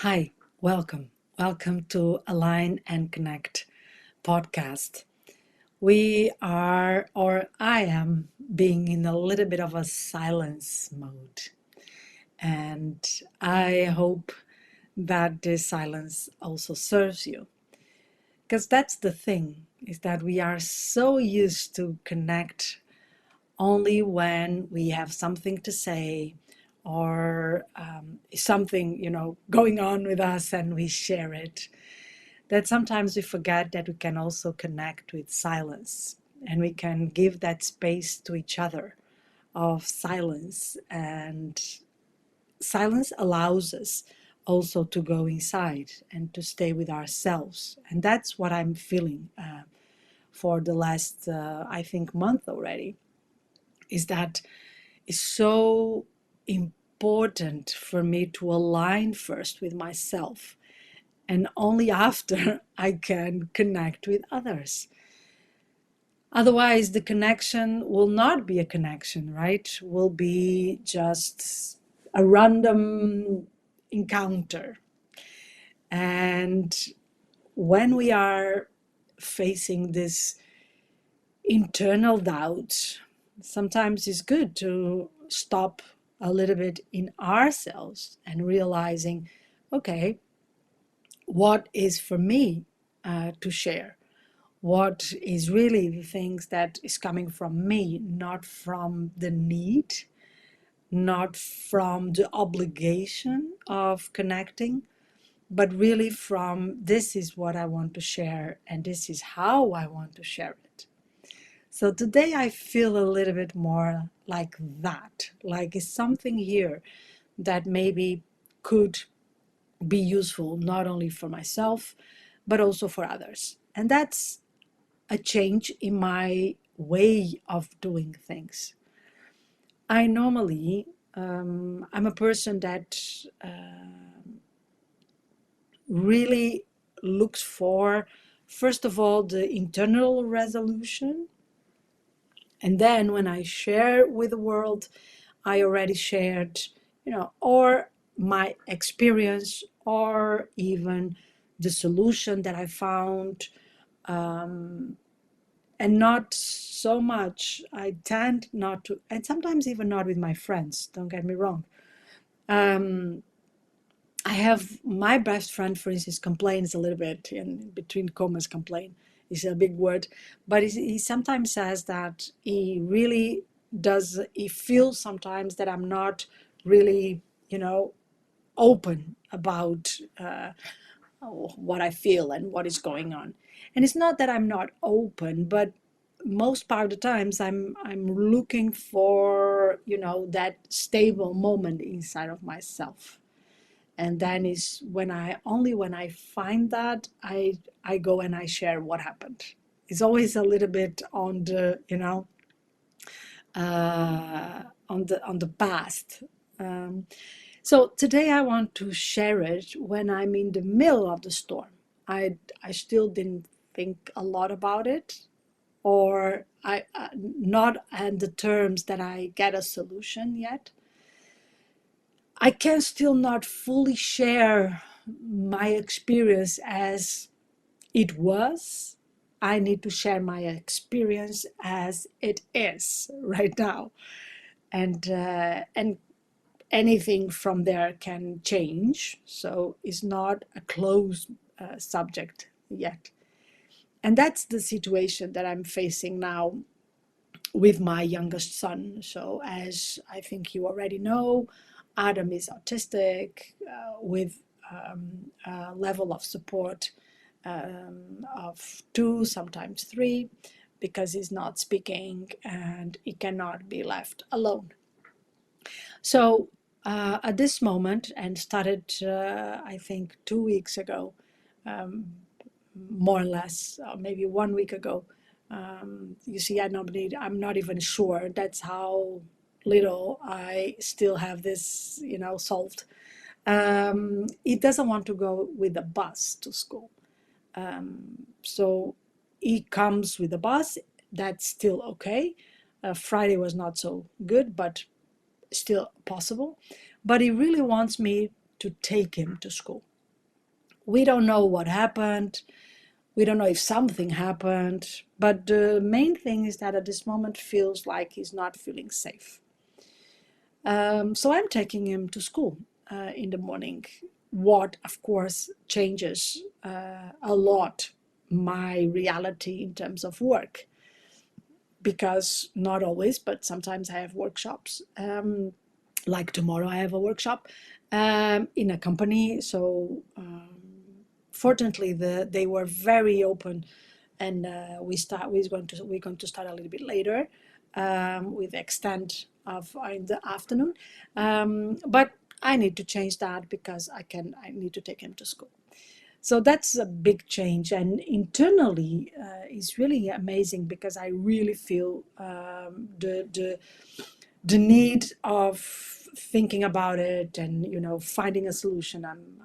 Hi, welcome. Welcome to Align and Connect podcast. I am being in a little bit of a silence mode. And I hope that this silence also serves you. Because that's the thing, is that we are so used to connect only when we have something to say or something, going on with us and we share it that sometimes we forget that we can also connect with silence and we can give that space to each other of silence. And silence allows us also to go inside and to stay with ourselves. And that's what I'm feeling for the last, I think, month already, is that it's so important for me to align first with myself, and only after I can connect with others. Otherwise, the connection will not be a connection, right? Will be just a random encounter. And when we are facing this internal doubt, sometimes it's good to stop a little bit in ourselves and realizing, okay, what is for me to share? What is really the things that is coming from me, not from the need, not from the obligation of connecting, but really from this is what I want to share and this is how I want to share it. So today I feel a little bit more like that, like it's something here that maybe could be useful not only for myself, but also for others. And that's a change in my way of doing things. I normally, I'm a person that really looks for, first of all, the internal resolution. And then when I share with the world, I already shared, or my experience, or even the solution that I found. And not so much, I tend not to, and sometimes even not with my friends, don't get me wrong. I have my best friend, for instance, complains a little bit, in between commas, complain is a big word, but he sometimes says that he really does, he feels sometimes that I'm not really, open about what I feel and what is going on. And it's not that I'm not open, but most part of the times I'm looking for, that stable moment inside of myself. And then is when I find that I go and I share what happened. It's always a little bit on the, on the past. So today I want to share it when I'm in the middle of the storm. I still didn't think a lot about it, or I not in the terms that I get a solution yet. I can still not fully share my experience as it was. I need to share my experience as it is right now, and anything from there can change. So it's not a closed subject yet. And that's the situation that I'm facing now with my youngest son. So, as I think you already know, Adam is autistic with a level of support of 2, sometimes 3, because he's not speaking and he cannot be left alone. So at this moment, and started, I think, 2 weeks ago, more or less, maybe 1 week ago. You see, I'm not even sure. That's how little I still have this, solved. He doesn't want to go with the bus to school. So he comes with the bus. That's still okay. Friday was not so good, but still possible. But he really wants me to take him to school. We don't know what happened. We don't know if something happened. But the main thing is that at this moment feels like he's not feeling safe. So I'm taking him to school in the morning. What, of course, changes a lot my reality in terms of work, because not always, but sometimes I have workshops. Like tomorrow, I have a workshop in a company. So fortunately, they were very open, and we're going to start a little bit later with the extent of in the afternoon. But I need to change that because I need to take him to school. So that's a big change, and internally it's really amazing because I really feel the need of thinking about it and finding a solution. I'm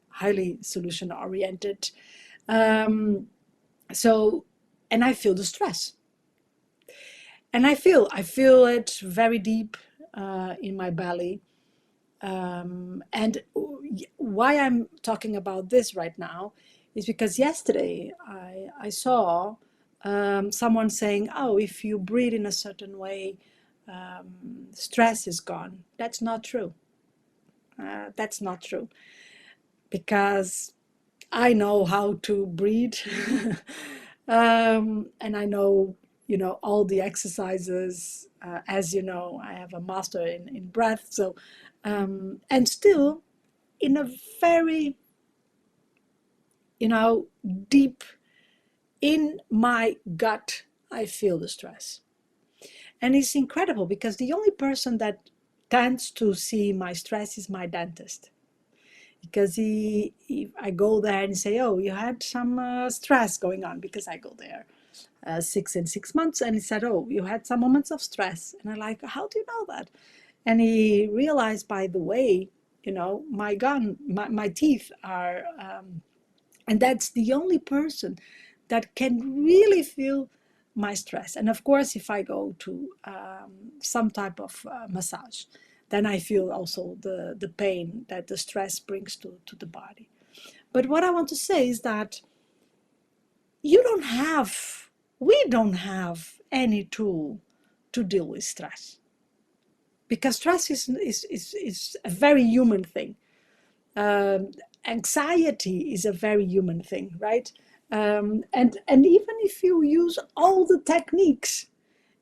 highly solution oriented, so and I feel the stress, and I feel it very deep in my belly. And why I'm talking about this right now is because yesterday I saw someone saying, oh, if you breathe in a certain way, stress is gone. That's not true. That's not true, because I know how to breathe. And I know, all the exercises. As you know, I have a master in breath. So, and still, in a very, deep in my gut, I feel the stress. And it's incredible because the only person that tends to see my stress is my dentist. Because I go there and say, oh, you had some stress going on, because I go there 6 months, and he said, oh, you had some moments of stress. And I'm like, how do you know that? And he realized, by the way, my teeth are, and that's the only person that can really feel my stress. And of course, if I go to some type of massage, then I feel also the pain that the stress brings to the body. But what I want to say is that you don't have, we don't have any tool to deal with stress, because stress is a very human thing. Um, Anxiety is a very human thing, right? And even if you use all the techniques,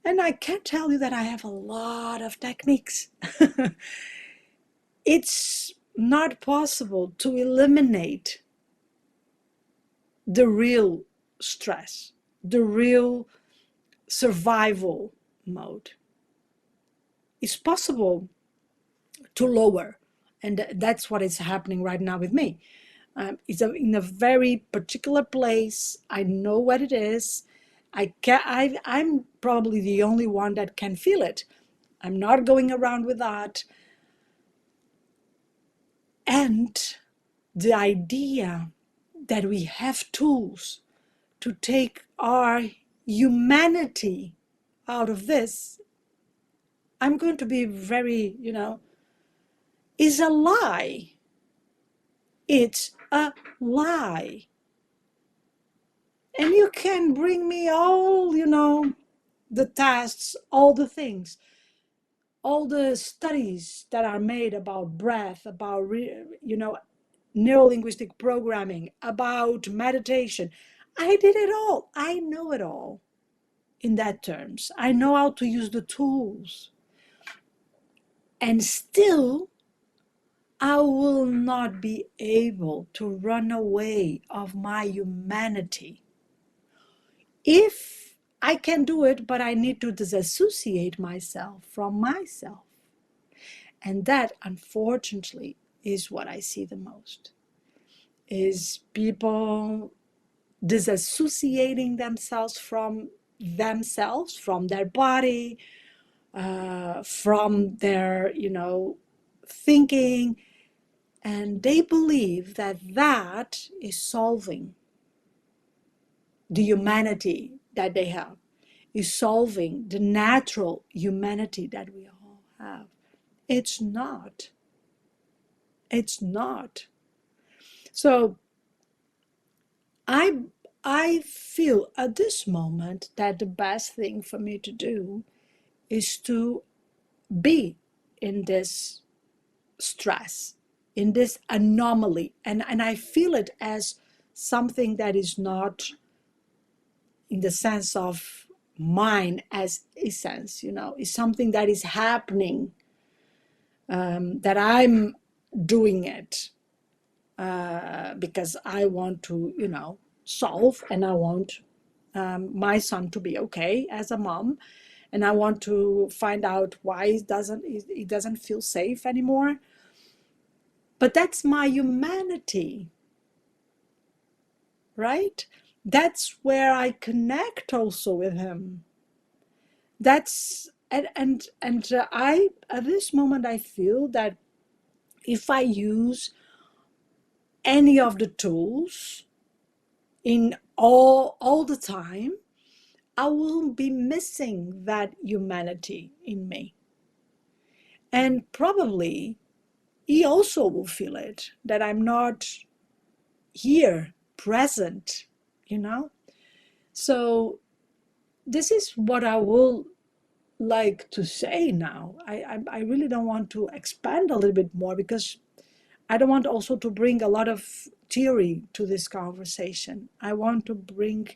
and I can tell you that I have a lot of techniques, it's not possible to eliminate the real stress, the real survival mode. It's possible to lower, and that's what is happening right now with me. It's in a very particular place. I know what it is. I'm probably the only one that can feel it. I'm not going around with that. And the idea that we have tools to take our humanity out of this, I'm going to be very, is a lie. It's a lie. And you can bring me all, the tests, all the things, all the studies that are made about breath, about, neuro-linguistic programming, about meditation. I did it all. I know it all in that terms. I know how to use the tools. And still, I will not be able to run away of my humanity. If I can do it, but I need to disassociate myself from myself. And that, unfortunately, is what I see the most, is people disassociating themselves, from their body, from their, thinking, and they believe that that is solving the humanity that they have, is solving the natural humanity that we all have. It's not. It's not. So I I feel at this moment that the best thing for me to do is to be in this stress, in this anomaly, and I feel it as something that is not in the sense of mine as essence, is something that is happening, that I'm doing it because I want to, solve, and I want my son to be okay as a mom, and I want to find out why he doesn't feel safe anymore. But that's my humanity, right? That's where I connect also with him. That's and I at this moment I feel that if I use any of the tools in all the time, I will be missing that humanity in me. And probably he also will feel it, that I'm not here, present, you know? So this is what I will like to say now. I really don't want to expand a little bit more because I don't want also to bring a lot of theory to this conversation. I want to bring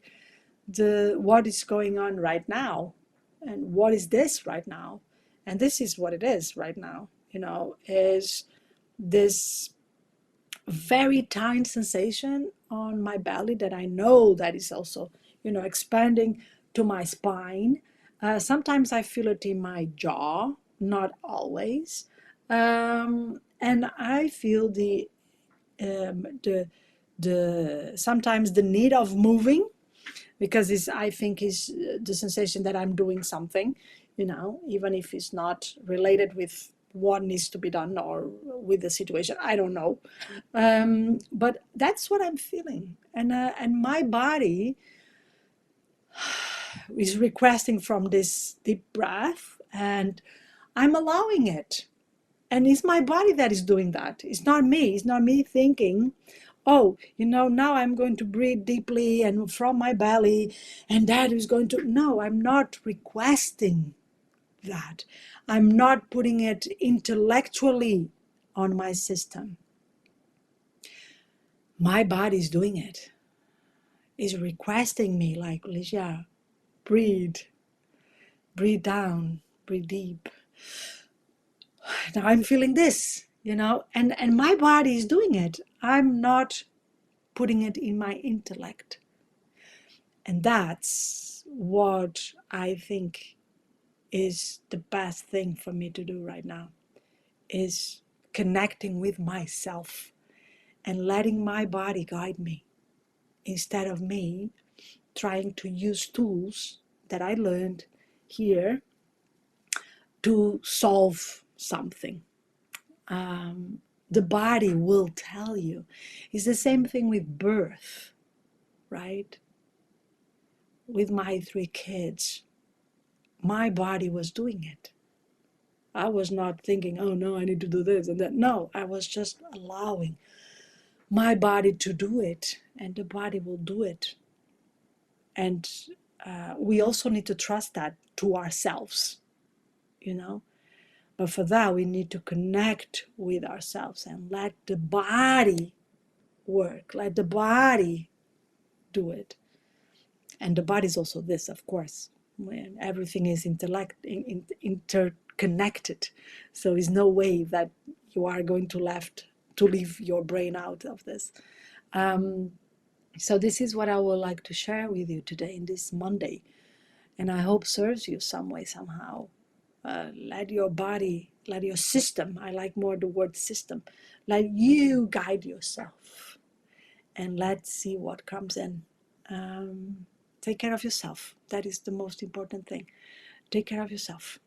the what is going on right now, and what is this right now, and this is what it is right now, is this very tight sensation on my belly that I know that is also expanding to my spine. Sometimes I feel it in my jaw, not always. And I feel the sometimes the need of moving, because I think is the sensation that I'm doing something, even if it's not related with what needs to be done or with the situation. I don't know, but that's what I'm feeling, and my body is requesting from this deep breath, and I'm allowing it. And it's my body that is doing that. It's not me. It's not me thinking, oh, now I'm going to breathe deeply and from my belly, and that is going to. No, I'm not requesting that. I'm not putting it intellectually on my system. My body is doing it. Is requesting me, like, Ligia, breathe, breathe down, breathe deep. Now I'm feeling this, and my body is doing it. I'm not putting it in my intellect. And that's what I think is the best thing for me to do right now, is connecting with myself and letting my body guide me instead of me trying to use tools that I learned here to solve something. The body will tell you. It's the same thing with birth, right? With my 3 kids, my body was doing it. I was not thinking, oh no, I need to do this and that. No, I was just allowing my body to do it, and the body will do it. And we also need to trust that to ourselves, But for that, we need to connect with ourselves and let the body work, let the body do it. And the body is also this, of course, when everything is interconnected. So there's no way that you are going to leave your brain out of this. So this is what I would like to share with you today in this Monday, and I hope serves you some way, somehow. Let your body, let your system, I like more the word system, let you guide yourself, and let's see what comes in. Take care of yourself. That is the most important thing. Take care of yourself.